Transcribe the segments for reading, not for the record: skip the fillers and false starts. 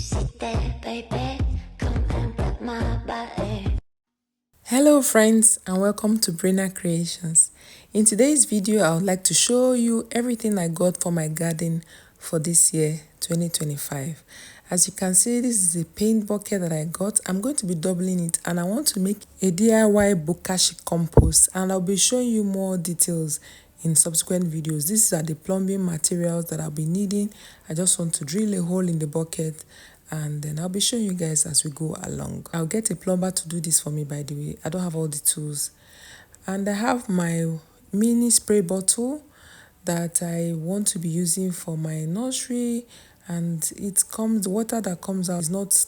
Sit there, baby, come and pet my body. Hello friends and welcome to Brinacreations. In today's video I would like to show you everything I got for my garden for this year 2025. As you can see, this is a paint bucket that I got. I'm going to be doubling it and I want to make a DIY bokashi compost, and I'll be showing you more details in subsequent videos. These are the plumbing materials that I'll be needing. I just want to drill a hole in the bucket and then I'll be showing you guys as we go along. I'll get a plumber to do this for me, by the way. I don't have all the tools. And I have my mini spray bottle that I want to be using for my nursery, and the water that comes out is not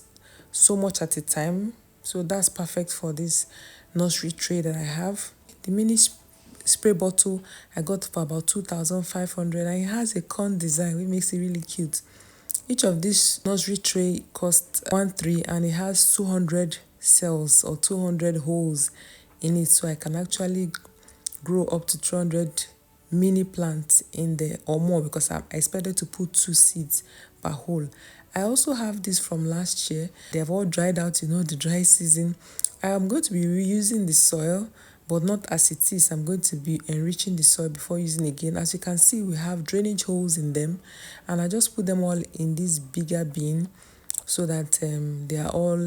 so much at a time, so that's perfect for this nursery tray that I have. The mini spray bottle I got for about 2,500 and it has a corn design which makes it really cute. Each of this nursery tray costs 1.3 and it has 200 cells or 200 holes in it, so I can actually grow up to 200 mini plants in there or more, because I expected to put 2 seeds per hole. I also have this from last year. They have all dried out, the dry season. I am going to be reusing the soil, but not as it is. I'm going to be enriching the soil before using again. As you can see, we have drainage holes in them, and I just put them all in this bigger bin so that they are all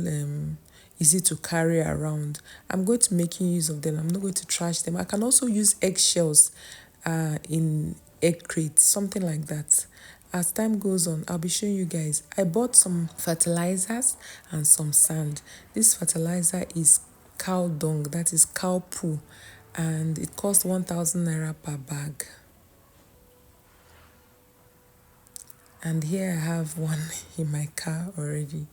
easy to carry around. I'm going to be making use of them. I'm not going to trash them. I can also use eggshells in egg crates, something like that. As time goes on, I'll be showing you guys. I bought some fertilizers and some sand. This fertilizer is cow dung, that is cow poo, and it costs 1,000 naira per bag. And here I have one in my car already.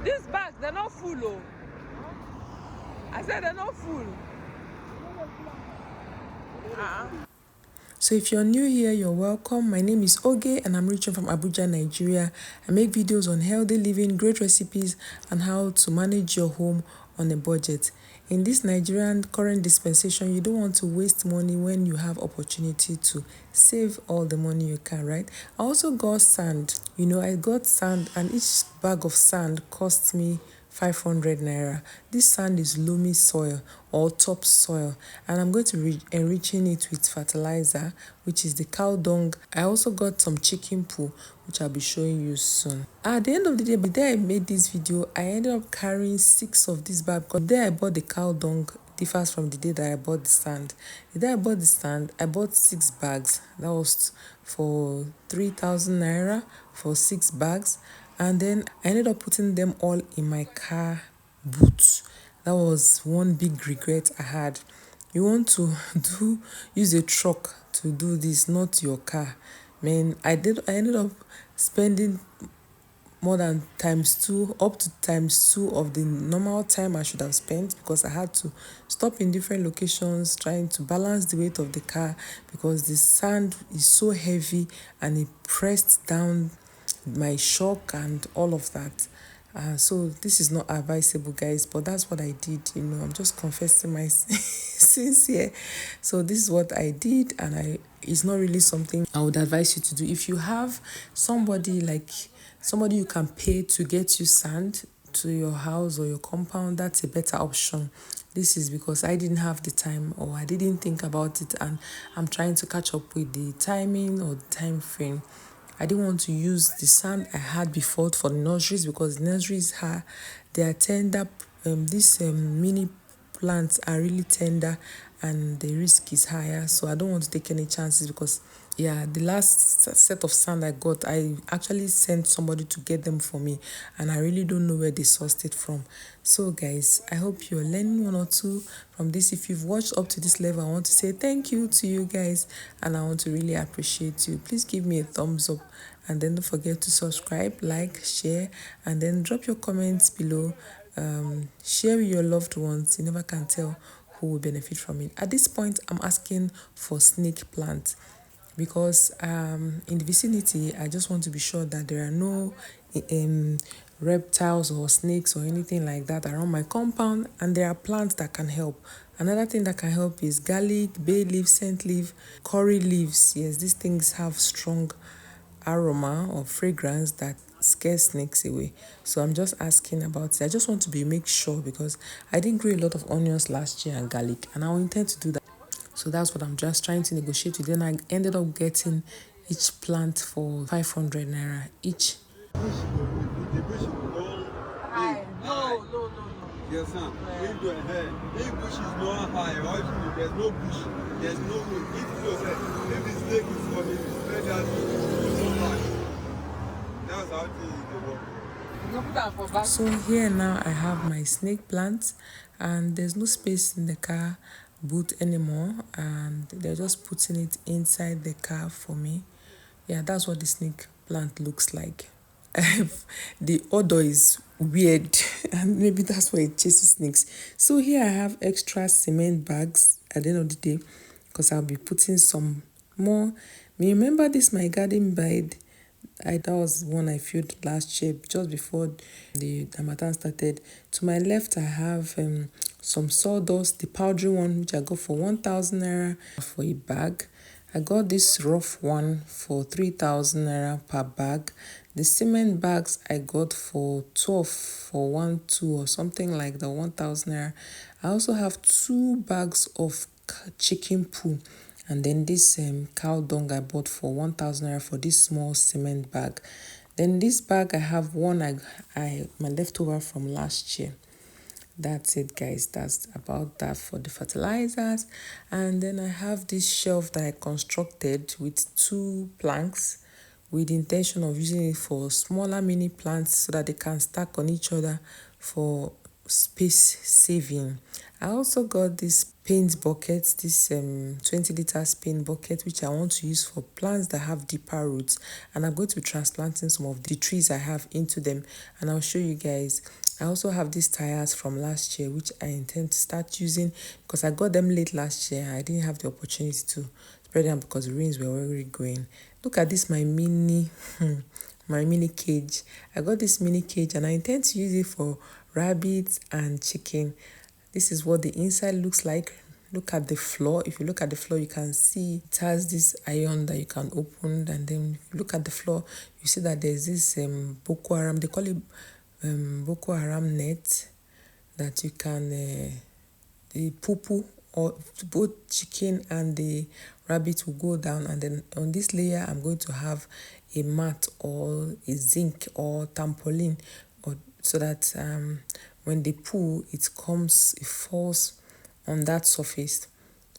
These bags, they're not full, oh. I said they're not full. So if you're new here, you're welcome. My name is Oge and I'm reaching from Abuja, Nigeria. I make videos on healthy living, great recipes, and how to manage your home on a budget. In this Nigerian current dispensation, you don't want to waste money when you have opportunity to save all the money you can, right? I also got sand. I got sand, and each bag of sand cost me 500 naira. This sand is loamy soil or topsoil, and I'm going to be enriching it with fertilizer, which is the cow dung. I also got some chicken poo, which I'll be showing you soon. At the end of the day, by the day I made this video, I ended up carrying 6 of this bag, because the day I bought the cow dung differs from the day that I bought the sand. The day I bought the sand, I bought 6 bags. That was for 3,000 naira for 6 bags. And then I ended up putting them all in my car boot. That was one big regret I had. You want to use a truck to do this, not your car. Man, I ended up spending more than ×2, up to ×2 of the normal time I should have spent, because I had to stop in different locations trying to balance the weight of the car, because the sand is so heavy and it pressed down my shock and all of that. So this is not advisable, guys, but that's what I did. I'm just confessing my sins here. So this is what I did, and it's not really something I would advise you to do. If you have somebody you can pay to get you sand to your house or your compound, that's a better option. This is because I didn't have the time, or I didn't think about it, and I'm trying to catch up with the timing or the time frame. I didn't want to use the sand I had before for the nurseries, because the nurseries they are tender. These mini plants are really tender and the risk is higher, so I don't want to take any chances, because the last set of sand I got, I actually sent somebody to get them for me, and I really don't know where they sourced it from. So guys, I hope you're learning one or two from this. If you've watched up to this level, I want to say thank you to you guys, and I want to really appreciate you. Please give me a thumbs up, and then don't forget to subscribe, like, share, and then drop your comments below. Share with your loved ones. You never can tell who will benefit from it. At this point, I'm asking for snake plants, because in the vicinity, I just want to be sure that there are no reptiles or snakes or anything like that around my compound, and there are plants that can help. Another thing that can help is garlic, bay leaf, scent leaf, curry leaves. Yes, these things have strong aroma or fragrance that scares snakes away. So I'm just asking about it. I just want to make sure because I didn't grow a lot of onions last year and garlic, and I intend to do that. So that's what I'm just trying to negotiate with. Then I ended up getting each plant for 500 naira each. The bush will go high. No. Yes, sir. If your hair, if bush is not high, or if there's no bush, there's no way. If the snake is coming, spread that so high. That's how things work. So here now I have my snake plant, and there's no space in the car boot anymore, and they're just putting it inside the car for me. Yeah, that's what the snake plant looks like. The odor is weird and maybe that's why it chases snakes. So here I have extra cement bags at the end of the day because I'll be putting some more. Remember this my garden bed? That was one I filled last year just before the Ramadan started. To my left I have some sawdust, the powdery one which I got for 1,000 naira for a bag. I got this rough one for 3,000 naira per bag. The cement bags I got for 12 for 2 or something like the 1,000 naira. I also have 2 bags of chicken poo, and then this cow dung I bought for 1,000 naira for this small cement bag. Then this bag I have one my leftover from last year. That's it, guys. That's about that for the fertilizers. And then I have this shelf that I constructed with 2 planks with the intention of using it for smaller mini plants so that they can stack on each other for space saving. I also got this paint bucket, this 20 liters paint bucket, which I want to use for plants that have deeper roots, and I'm going to be transplanting some of the trees I have into them, and I'll show you guys. I also have these tires from last year which I intend to start using because I got them late last year. I didn't have the opportunity to spread them because the rains were already going. Look at this, my mini cage. I got this mini cage and I intend to use it for rabbits and chicken. This is what the inside looks like. Look at the floor. If you look at the floor, you can see it has this iron that you can open, and then if you look at the floor, you see that there's this Boko Haram, they call it Boko Haram net, that you can the poo or both chicken and the rabbit will go down, and then on this layer I'm going to have a mat or a zinc or trampoline, or so that when they poo it falls on that surface,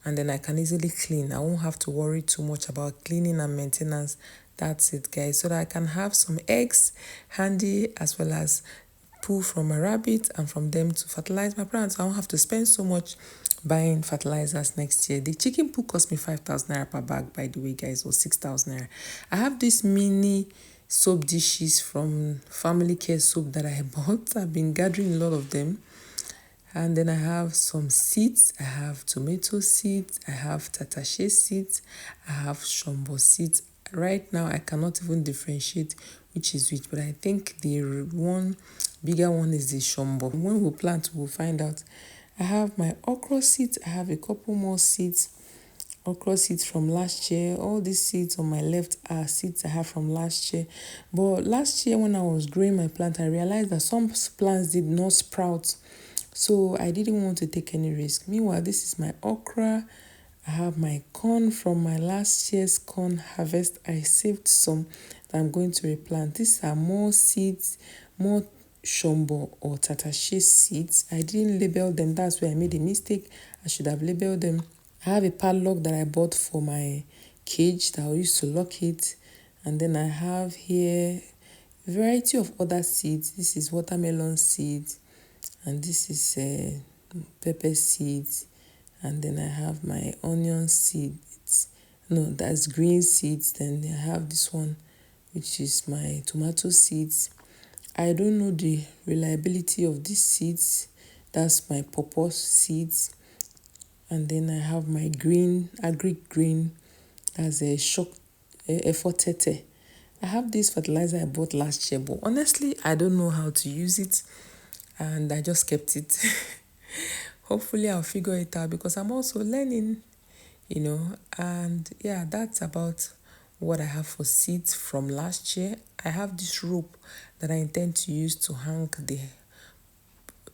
and then I can easily clean. I won't have to worry too much about cleaning and maintenance. That's it, guys, so that I can have some eggs handy as well as poo from a rabbit and from them to fertilize my plants. I won't have to spend so much buying fertilizers next year. The chicken poo cost me 5,000 naira per bag, by the way, guys, or 6,000 naira. I have this mini soap dishes from Family Care Soap that I bought. I've been gathering a lot of them. And then I have some seeds. I have tomato seeds. I have tatashe seeds. I have shombo seeds. Right now, I cannot even differentiate which is which, but I think the one bigger one is the shombo. When we plant, we'll find out. I have my okra seeds. I have a couple more seeds. Okra seeds from last year. All these seeds on my left are seeds I have from last year. But last year when I was growing my plant, I realized that some plants did not sprout. So I didn't want to take any risk. Meanwhile, this is my okra. I have my corn from my last year's corn harvest. I saved some that I'm going to replant. These are more seeds, more shombo or tatashe seeds. I didn't label them. That's where I made a mistake. I should have labeled them. I have a padlock that I bought for my cage that I used to lock it. And then I have here a variety of other seeds. This is watermelon seeds. And this is pepper seeds, and then I have my onion seeds. No, that's green seeds. Then I have this one, which is my tomato seeds. I don't know the reliability of these seeds. That's my pawpaw seeds. And then I have my green, agric green, as a shock effortete. I have this fertilizer I bought last year, but honestly, I don't know how to use it. And I just kept it. Hopefully I'll figure it out because I'm also learning, and yeah, that's about what I have for seeds from last year. I have this rope that I intend to use to hang the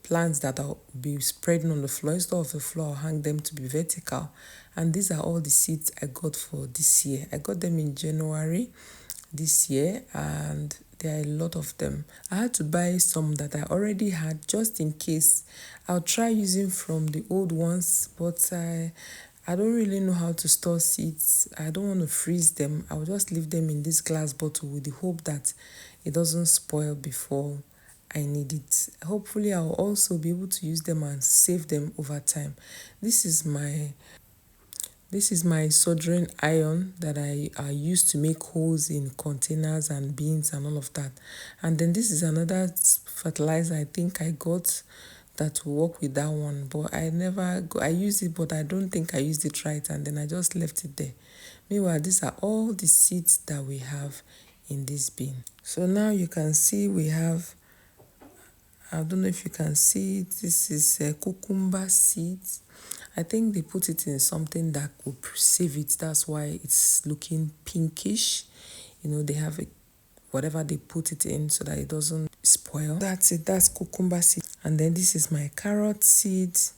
plants that I'll be spreading on the floor. Instead of the floor, I'll hang them to be vertical. And these are all the seeds I got for this year. I got them in January this year, and there are a lot of them. I had to buy some that I already had just in case. I'll try using from the old ones, but I don't really know how to store seeds. I don't want to freeze them. I'll just leave them in this glass bottle with the hope that it doesn't spoil before I need it. Hopefully, I'll also be able to use them and save them over time. This is my soldering iron that I use to make holes in containers and bins and all of that. And then this is another fertilizer I think I got that will work with that one. But I used it, but I don't think I used it right, and then I just left it there. Meanwhile, these are all the seeds that we have in this bin. So now you can see we have, I don't know if you can see, this is cucumber seeds. I think they put it in something that will save it. That's why it's looking pinkish. You know, they have whatever they put it in so that it doesn't spoil. That's it. That's cucumber seed. And then this is my carrot seeds.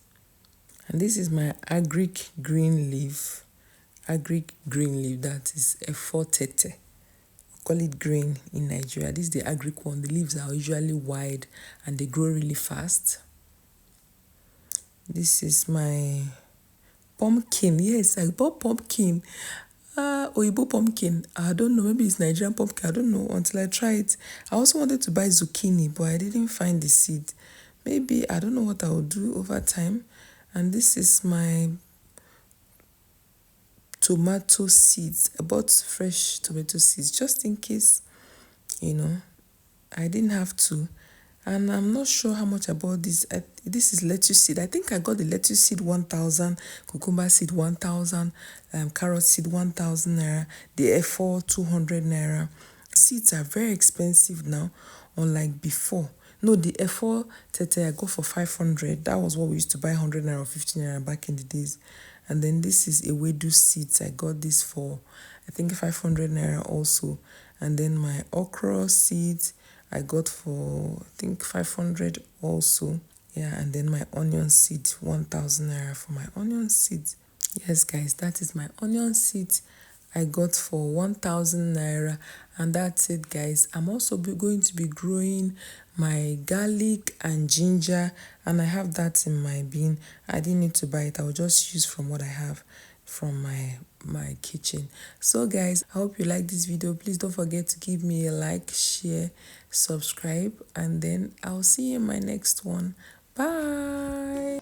And this is my agric green leaf. Agric green leaf, that is Efo tete. Call it green in Nigeria. This is the agric one. The leaves are usually wide and they grow really fast. This is my pumpkin. Yes, I bought pumpkin. Oyibo pumpkin. I don't know. Maybe it's Nigerian pumpkin. I don't know until I try it. I also wanted to buy zucchini, but I didn't find the seed. Maybe I don't know what I will do over time. And this is my tomato seeds. I bought fresh tomato seeds just in case, you know, I didn't have to. And I'm not sure how much I bought this. This is lettuce seed. I think I got the lettuce seed 1,000, cucumber seed 1,000, carrot seed 1,000 naira, the F4 200 naira. Seeds are very expensive now, unlike before. No, the F4 tete I got for 500. That was what we used to buy 100 naira or 50 naira back in the days. And then this is Ewedu seeds. I got this for, I think, 500 naira also. And then my okra seeds I got for, I think, 500 also. Yeah, and then my onion seed, 1,000 naira for my onion seeds. Yes, guys, that is my onion seeds I got for 1,000 naira. And that's it, guys. I'm also going to be growing my garlic and ginger, and I have that in my bin. I didn't need to buy it. I will just use from what I have from my kitchen. So guys, I hope you like this video. Please don't forget to give me a like, share, subscribe, and then I'll see you in my next one. Bye.